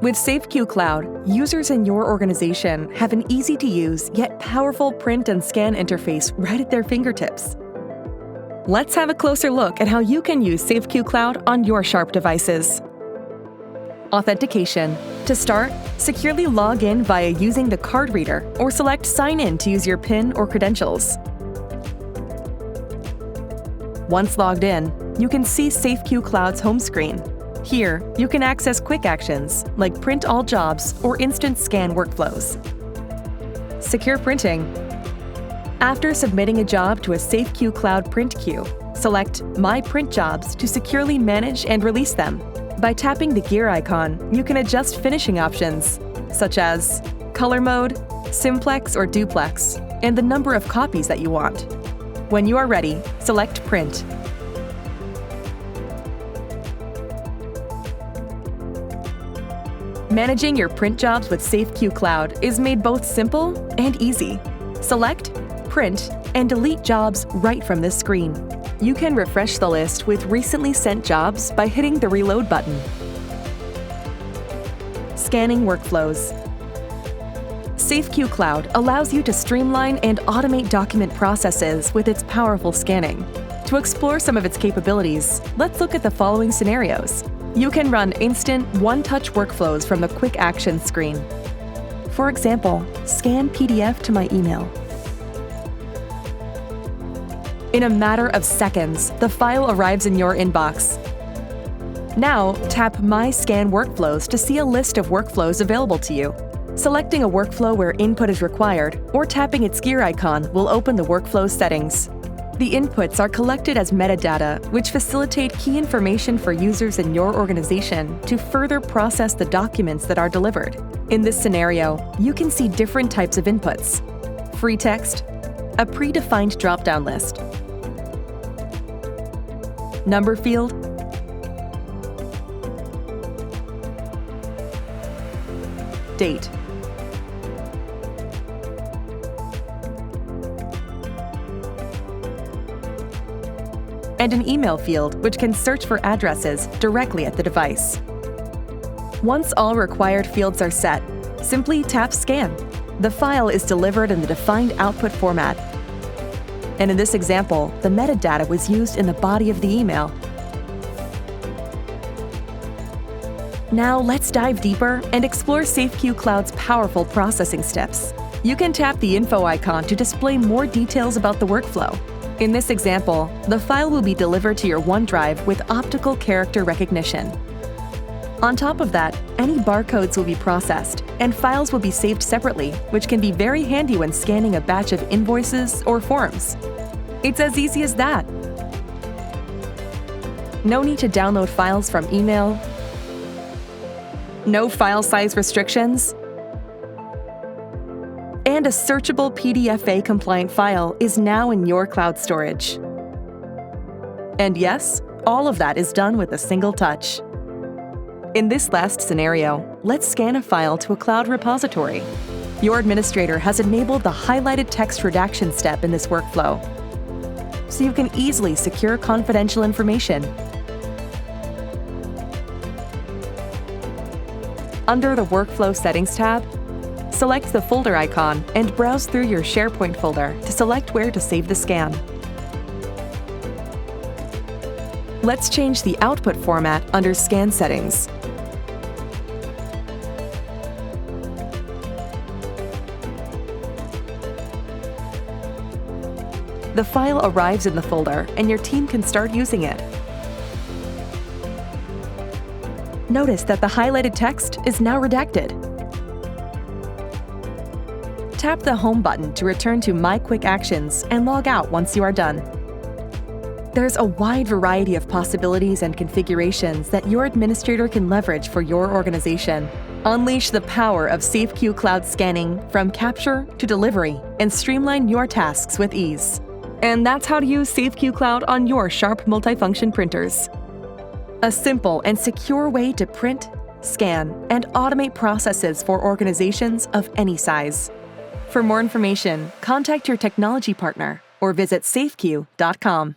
With SAFEQ Cloud, users in your organization have an easy-to-use yet powerful print and scan interface right at their fingertips. Let's have a closer look at how you can use SAFEQ Cloud on your Sharp devices. Authentication. To start, securely log in via using the card reader or select Sign In to use your PIN or credentials. Once logged in, you can see SAFEQ Cloud's home screen. Here, you can access quick actions like print all jobs or instant scan workflows. Secure printing. After submitting a job to a SAFEQ Cloud print queue, select My Print Jobs to securely manage and release them. By tapping the gear icon, you can adjust finishing options, such as color mode, simplex or duplex, and the number of copies that you want. When you are ready, select Print. Managing your print jobs with SAFEQ Cloud is made both simple and easy. Select, print, and delete jobs right from this screen. You can refresh the list with recently sent jobs by hitting the Reload button. Scanning workflows. SAFEQ Cloud allows you to streamline and automate document processes with its powerful scanning. To explore some of its capabilities, let's look at the following scenarios. You can run instant, one-touch workflows from the Quick Actions screen. For example, scan PDF to my email. In a matter of seconds, the file arrives in your inbox. Now, tap My Scan Workflows to see a list of workflows available to you. Selecting a workflow where input is required, or tapping its gear icon will open the workflow settings. The inputs are collected as metadata, which facilitate key information for users in your organization to further process the documents that are delivered. In this scenario, you can see different types of inputs: free text, a predefined drop-down list, number field, date, and an email field which can search for addresses directly at the device. Once all required fields are set, simply tap Scan. The file is delivered in the defined output format. And in this example, the metadata was used in the body of the email. Now let's dive deeper and explore SAFEQ Cloud's powerful processing steps. You can tap the info icon to display more details about the workflow. In this example, the file will be delivered to your OneDrive with optical character recognition. On top of that, any barcodes will be processed, and files will be saved separately, which can be very handy when scanning a batch of invoices or forms. It's as easy as that. No need to download files from email. No file size restrictions. And a searchable PDFA-compliant file is now in your cloud storage. And yes, all of that is done with a single touch. In this last scenario, let's scan a file to a cloud repository. Your administrator has enabled the highlighted text redaction step in this workflow, so you can easily secure confidential information. Under the Workflow Settings tab, select the folder icon and browse through your SharePoint folder to select where to save the scan. Let's change the output format under Scan Settings. The file arrives in the folder and your team can start using it. Notice that the highlighted text is now redacted. Tap the Home button to return to My Quick Actions and log out once you are done. There's a wide variety of possibilities and configurations that your administrator can leverage for your organization. Unleash the power of SAFEQ Cloud scanning from capture to delivery and streamline your tasks with ease. And that's how to use SAFEQ Cloud on your Sharp multifunction printers. A simple and secure way to print, scan, and automate processes for organizations of any size. For more information, contact your technology partner or visit safeq.com.